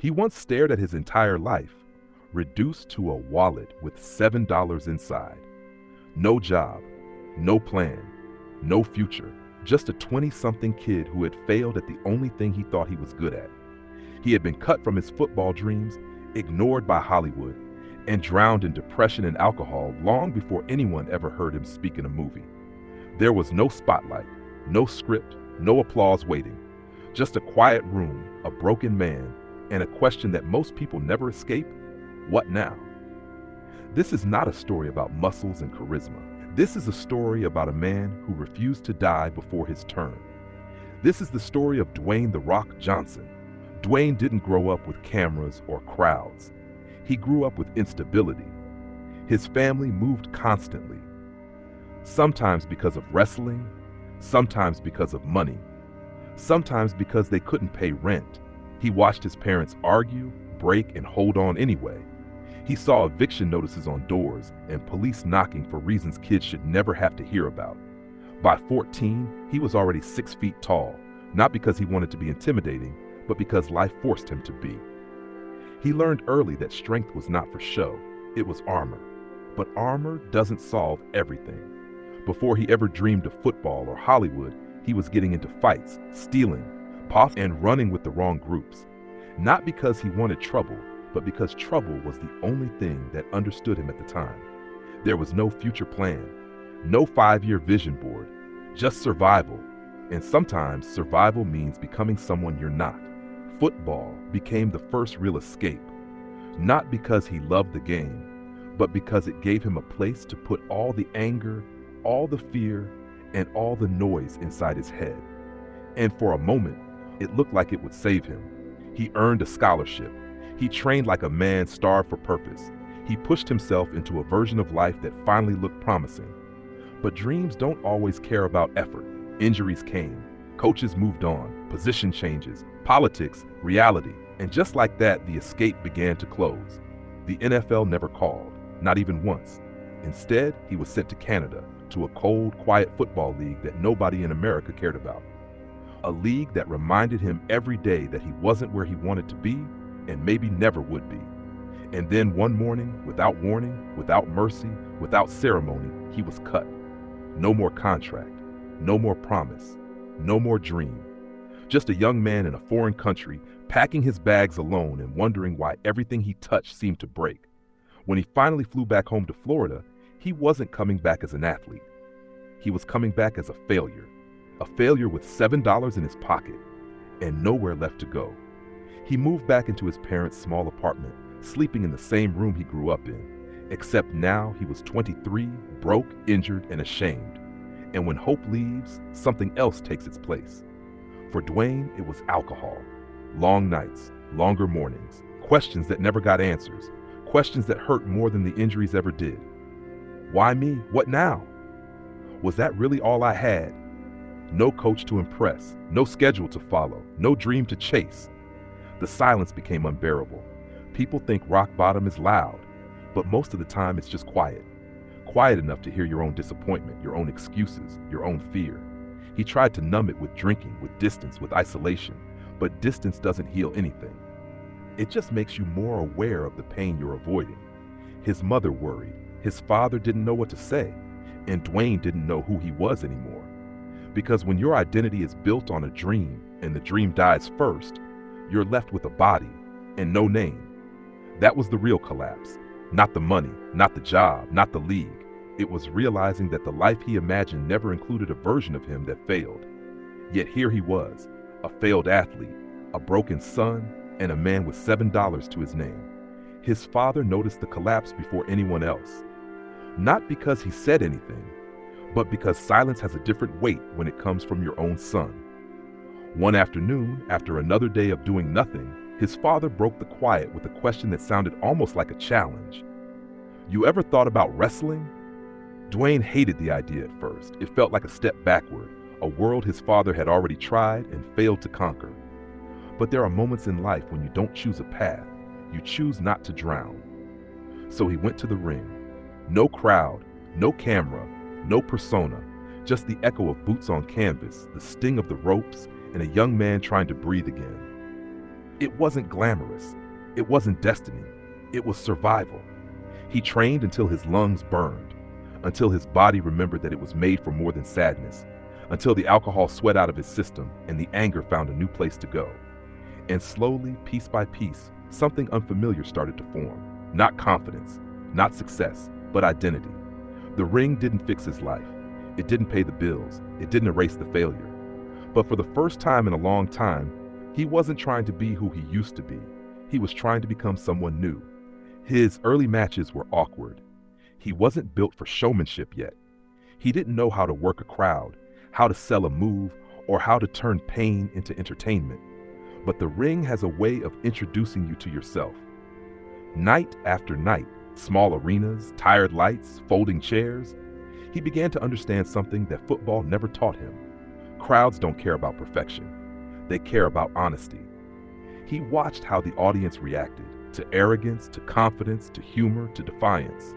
He once stared at his entire life, reduced to a wallet with $7 inside. No job, no plan, no future, just a 20-something kid who had failed at the only thing he thought he was good at. He had been cut from his football dreams, ignored by Hollywood, and drowned in depression and alcohol long before anyone ever heard him speak in a movie. There was no spotlight, no script, no applause waiting, just a quiet room, a broken man, and a question that most people never escape: what now? This is not a story about muscles and charisma. This is a story about a man who refused to die before his turn. This is the story of Dwayne "The Rock" Johnson. Dwayne didn't grow up with cameras or crowds. He grew up with instability. His family moved constantly, sometimes because of wrestling, sometimes because of money, sometimes because they couldn't pay rent. He watched his parents argue, break, and hold on anyway. He saw eviction notices on doors and police knocking for reasons kids should never have to hear about. By 14, he was already 6 feet tall, not because he wanted to be intimidating, but because life forced him to be. He learned early that strength was not for show, it was armor. But armor doesn't solve everything. Before he ever dreamed of football or Hollywood, he was getting into fights, stealing, and running with the wrong groups. Not because he wanted trouble, but because trouble was the only thing that understood him at the time. There was no future plan, no 5-year vision board, just survival. And sometimes survival means becoming someone you're not. Football became the first real escape, not because he loved the game, but because it gave him a place to put all the anger, all the fear, and all the noise inside his head. And for a moment, it looked like it would save him. He earned a scholarship. He trained like a man starved for purpose. He pushed himself into a version of life that finally looked promising. But dreams don't always care about effort. Injuries came. Coaches moved on. Position changes. Politics. Reality. And just like that, the escape began to close. The NFL never called, not even once. Instead, he was sent to Canada, to a cold, quiet football league that nobody in America cared about. A league that reminded him every day that he wasn't where he wanted to be and maybe never would be. And then one morning, without warning, without mercy, without ceremony, he was cut. No more contract, no more promise, no more dream. Just a young man in a foreign country, packing his bags alone and wondering why everything he touched seemed to break. When he finally flew back home to Florida, he wasn't coming back as an athlete. He was coming back as a failure with $7 in his pocket and nowhere left to go. He moved back into his parents' small apartment, sleeping in the same room he grew up in, except now he was 23, broke, injured, and ashamed. And when hope leaves, something else takes its place. For Dwayne, it was alcohol. Long nights, longer mornings, questions that never got answers, questions that hurt more than the injuries ever did. Why me? What now? Was that really all I had? No coach to impress, no schedule to follow, no dream to chase. The silence became unbearable. People think rock bottom is loud, but most of the time it's just quiet. Quiet enough to hear your own disappointment, your own excuses, your own fear. He tried to numb it with drinking, with distance, with isolation, but distance doesn't heal anything. It just makes you more aware of the pain you're avoiding. His mother worried, his father didn't know what to say, and Dwayne didn't know who he was anymore. Because when your identity is built on a dream and the dream dies first, you're left with a body and no name. That was the real collapse. Not the money, not the job, not the league. It was realizing that the life he imagined never included a version of him that failed. Yet here he was, a failed athlete, a broken son, and a man with $7 to his name. His father noticed the collapse before anyone else. Not because he said anything, but because silence has a different weight when it comes from your own son. One afternoon, after another day of doing nothing, his father broke the quiet with a question that sounded almost like a challenge. You ever thought about wrestling? Dwayne hated the idea at first. It felt like a step backward, a world his father had already tried and failed to conquer. But there are moments in life when you don't choose a path, you choose not to drown. So he went to the ring. No crowd, no camera, no persona, just the echo of boots on canvas, the sting of the ropes, and a young man trying to breathe again. It wasn't glamorous. It wasn't destiny. It was survival. He trained until his lungs burned, until his body remembered that it was made for more than sadness, until the alcohol sweat out of his system and the anger found a new place to go. And slowly, piece by piece, something unfamiliar started to form. Not confidence, not success, but identity. The ring didn't fix his life. It didn't pay the bills. It didn't erase the failure. But for the first time in a long time, he wasn't trying to be who he used to be. He was trying to become someone new. His early matches were awkward. He wasn't built for showmanship yet. He didn't know how to work a crowd, how to sell a move, or how to turn pain into entertainment. But the ring has a way of introducing you to yourself. Night after night, small arenas, tired lights, folding chairs, he began to understand something that football never taught him. Crowds don't care about perfection. They care about honesty. He watched how the audience reacted to arrogance, to confidence, to humor, to defiance.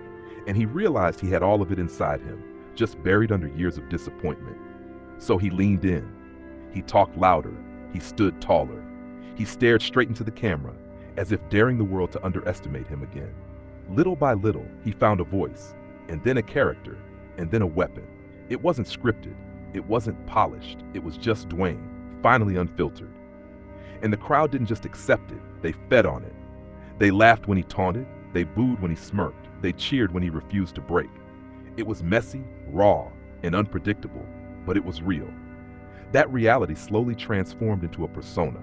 And he realized he had all of it inside him, just buried under years of disappointment. So he leaned in. He talked louder. He stood taller. He stared straight into the camera, as if daring the world to underestimate him again. Little by little, he found a voice, and then a character, and then a weapon. It wasn't scripted. It wasn't polished. It was just Dwayne, finally unfiltered. And the crowd didn't just accept it, they fed on it. They laughed when he taunted, they booed when he smirked, they cheered when he refused to break. It was messy, raw, and unpredictable, but it was real. That reality slowly transformed into a persona.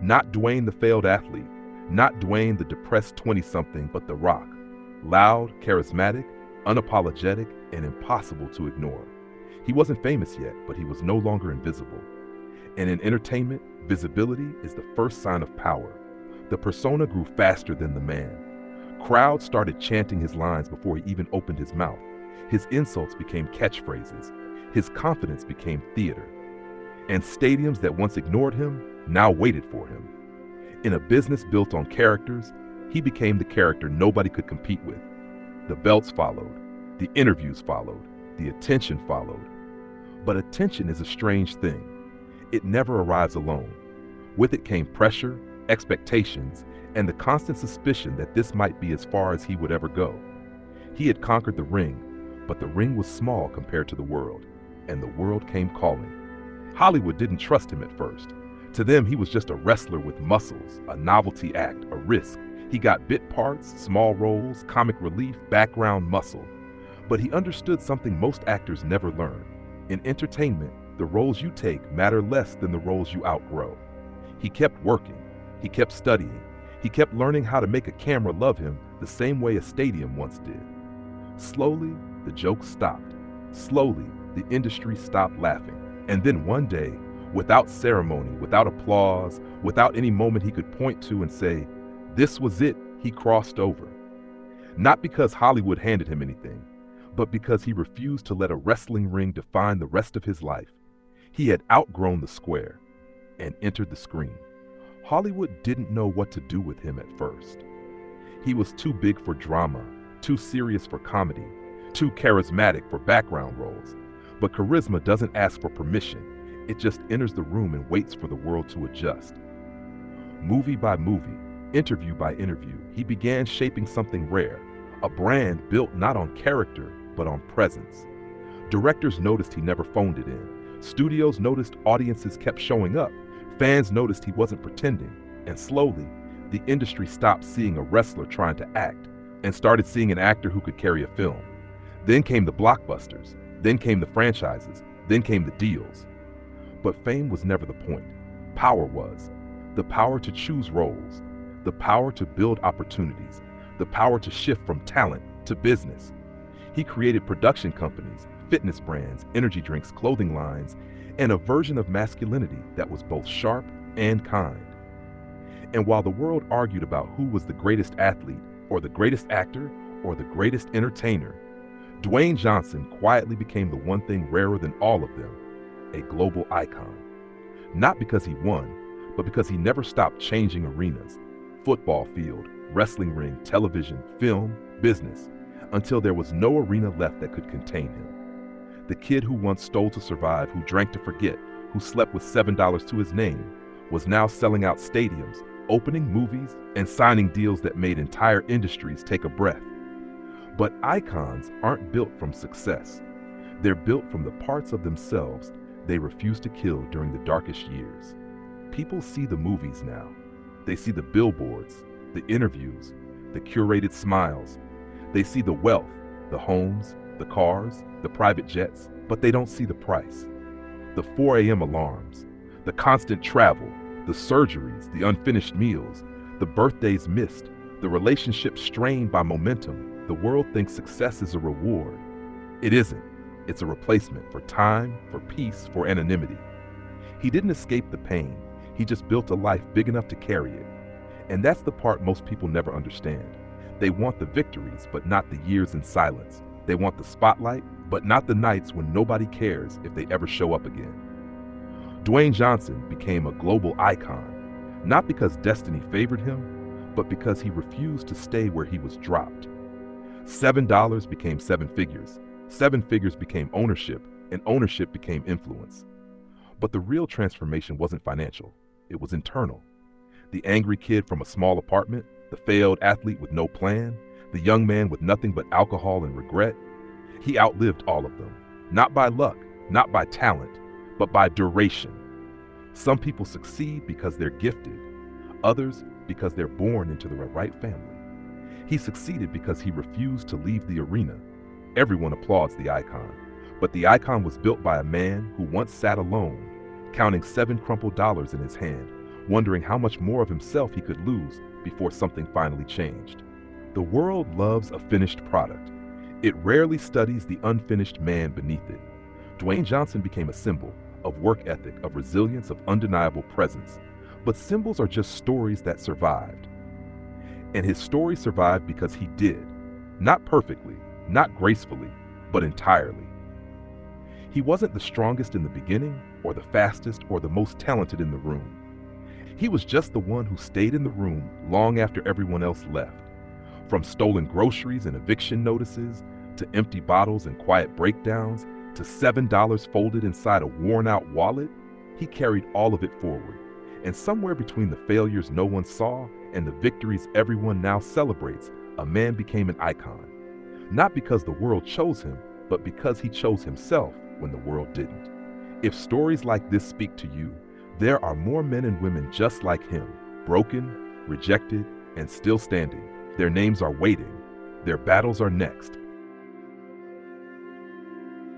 Not Dwayne the failed athlete, not Dwayne the depressed 20-something, but The Rock. Loud, charismatic, unapologetic, and impossible to ignore. He wasn't famous yet, but he was no longer invisible. And in entertainment, visibility is the first sign of power. The persona grew faster than the man. Crowds started chanting his lines before he even opened his mouth. His insults became catchphrases. His confidence became theater. And stadiums that once ignored him now waited for him. In a business built on characters, he became the character nobody could compete with. The belts followed, the interviews followed, the attention followed. But attention is a strange thing. It never arrives alone. With it came pressure, expectations, and the constant suspicion that this might be as far as he would ever go. He had conquered the ring, but the ring was small compared to the world, and the world came calling. Hollywood didn't trust him at first. To them, he was just a wrestler with muscles, a novelty act, a risk. He got bit parts, small roles, comic relief, background muscle. But he understood something most actors never learn. In entertainment, the roles you take matter less than the roles you outgrow. He kept working. He kept studying. He kept learning how to make a camera love him the same way a stadium once did. Slowly, the jokes stopped. Slowly, the industry stopped laughing. And then one day, without ceremony, without applause, without any moment he could point to and say, this was it, he crossed over. Not because Hollywood handed him anything, but because he refused to let a wrestling ring define the rest of his life. He had outgrown the square and entered the screen. Hollywood didn't know what to do with him at first. He was too big for drama, too serious for comedy, too charismatic for background roles. But charisma doesn't ask for permission. It just enters the room and waits for the world to adjust. Movie by movie, interview by interview, he began shaping something rare, a brand built not on character, but on presence. Directors noticed he never phoned it in. Studios noticed audiences kept showing up. Fans noticed he wasn't pretending. And slowly, the industry stopped seeing a wrestler trying to act and started seeing an actor who could carry a film. Then came the blockbusters. Then came the franchises. Then came the deals. But fame was never the point. Power was. The power to choose roles. The power to build opportunities. The power to shift from talent to business. He created production companies, fitness brands, energy drinks, clothing lines, and a version of masculinity that was both sharp and kind. And while the world argued about who was the greatest athlete, or the greatest actor, or the greatest entertainer, Dwayne Johnson quietly became the one thing rarer than all of them, a global icon. Not because he won, but because he never stopped changing arenas, football field, wrestling ring, television, film, business, until there was no arena left that could contain him. The kid who once stole to survive, who drank to forget, who slept with $7 to his name, was now selling out stadiums, opening movies, and signing deals that made entire industries take a breath. But icons aren't built from success. They're built from the parts of themselves they refused to kill during the darkest years. People see the movies now. They see the billboards, the interviews, the curated smiles. They see the wealth, the homes, the cars, the private jets, but they don't see the price. The 4 a.m. alarms, the constant travel, the surgeries, the unfinished meals, the birthdays missed, the relationships strained by momentum. The world thinks success is a reward. It isn't. It's a replacement for time, for peace, for anonymity. He didn't escape the pain. He just built a life big enough to carry it. And that's the part most people never understand. They want the victories, but not the years in silence. They want the spotlight, but not the nights when nobody cares if they ever show up again. Dwayne Johnson became a global icon, not because destiny favored him, but because he refused to stay where he was dropped. $7 became 7 figures. 7 figures became ownership, and ownership became influence. But the real transformation wasn't financial. It was internal. The angry kid from a small apartment, the failed athlete with no plan, the young man with nothing but alcohol and regret, he outlived all of them. Not by luck, not by talent, but by duration. Some people succeed because they're gifted, others because they're born into the right family. He succeeded because he refused to leave the arena. Everyone applauds the icon, but the icon was built by a man who once sat alone, counting 7 crumpled dollars in his hand, wondering how much more of himself he could lose before something finally changed. The world loves a finished product. It rarely studies the unfinished man beneath it. Dwayne Johnson became a symbol of work ethic, of resilience, of undeniable presence. But symbols are just stories that survived. And his story survived because he did. Not perfectly, not gracefully, but entirely. He wasn't the strongest in the beginning, or the fastest, or the most talented in the room. He was just the one who stayed in the room long after everyone else left. From stolen groceries and eviction notices, to empty bottles and quiet breakdowns, to $7 folded inside a worn-out wallet, he carried all of it forward. And somewhere between the failures no one saw and the victories everyone now celebrates, a man became an icon. Not because the world chose him, but because he chose himself when the world didn't. If stories like this speak to you, there are more men and women just like him, broken, rejected, and still standing. Their names are waiting. Their battles are next.